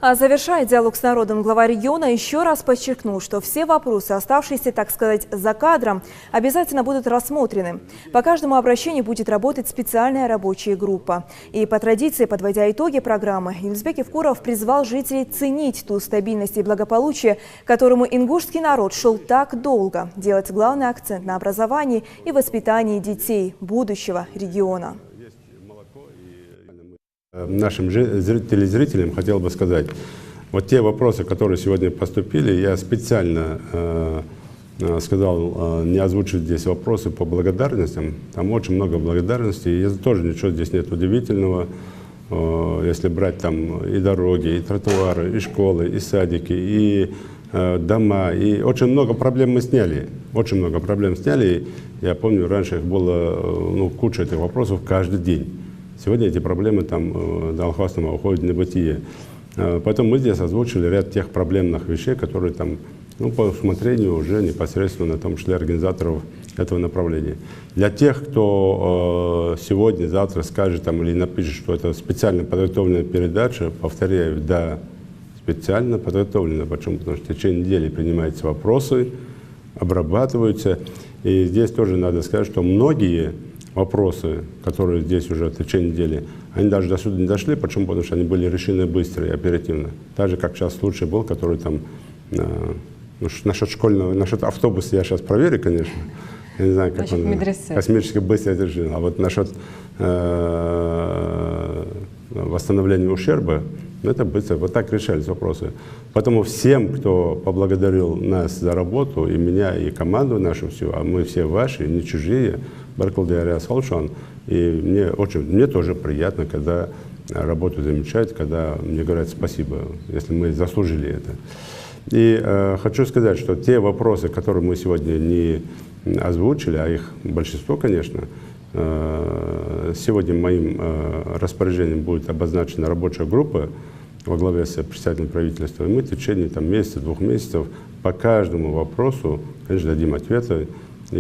А завершая диалог с народом, глава региона еще раз подчеркнул, что все вопросы, оставшиеся, так сказать, за кадром, обязательно будут рассмотрены. По каждому обращению будет работать специальная рабочая группа. И по традиции, подводя итоги программы, Юлсбек Евкуров призвал жителей ценить ту стабильность и благополучие, к которому ингушский народ шел так долго, делать главный акцент на образовании и воспитании детей будущего региона. Нашим телезрителям хотел бы сказать, вот те вопросы, которые сегодня поступили, я специально сказал не озвучить здесь вопросы по благодарностям. Там очень много благодарностей, и тоже ничего здесь нет удивительного. Если брать там и дороги, и тротуары, и школы, и садики, и дома, и очень много проблем мы сняли. Очень много проблем сняли. Я помню, раньше их было куча этих вопросов каждый день. Сегодня эти проблемы там Далхвастом уходят в небытие. Поэтому мы здесь озвучили ряд тех проблемных вещей, которые там, по усмотрению уже непосредственно, в том числе организаторов этого направления. Для тех, кто сегодня, завтра скажет там, или напишет, что это специально подготовленная передача, повторяю, да, специально подготовлена. Почему? Потому что в течение недели принимаются вопросы, обрабатываются. И здесь тоже надо сказать, что многие вопросы, которые здесь уже в течение недели, они даже до суда не дошли. Почему? Потому что они были решены быстро и оперативно. Так же, как сейчас случай был, который там, насчет автобуса я сейчас проверю, конечно. Я не знаю, как он космически быстро это решил. А вот насчет восстановления ущерба, это быстро. Вот так решались вопросы. Поэтому всем, кто поблагодарил нас за работу, и меня, и команду нашу всю, а мы все ваши, не чужие, Баркалдиария Салшан, и мне тоже приятно, когда работу замечают, когда мне говорят спасибо, если мы заслужили это. И хочу сказать, что те вопросы, которые мы сегодня не озвучили, а их большинство, конечно, сегодня моим распоряжением будет обозначена рабочая группа во главе с представителем правительства. И мы в течение месяца, 2 месяцев по каждому вопросу, конечно, дадим ответы.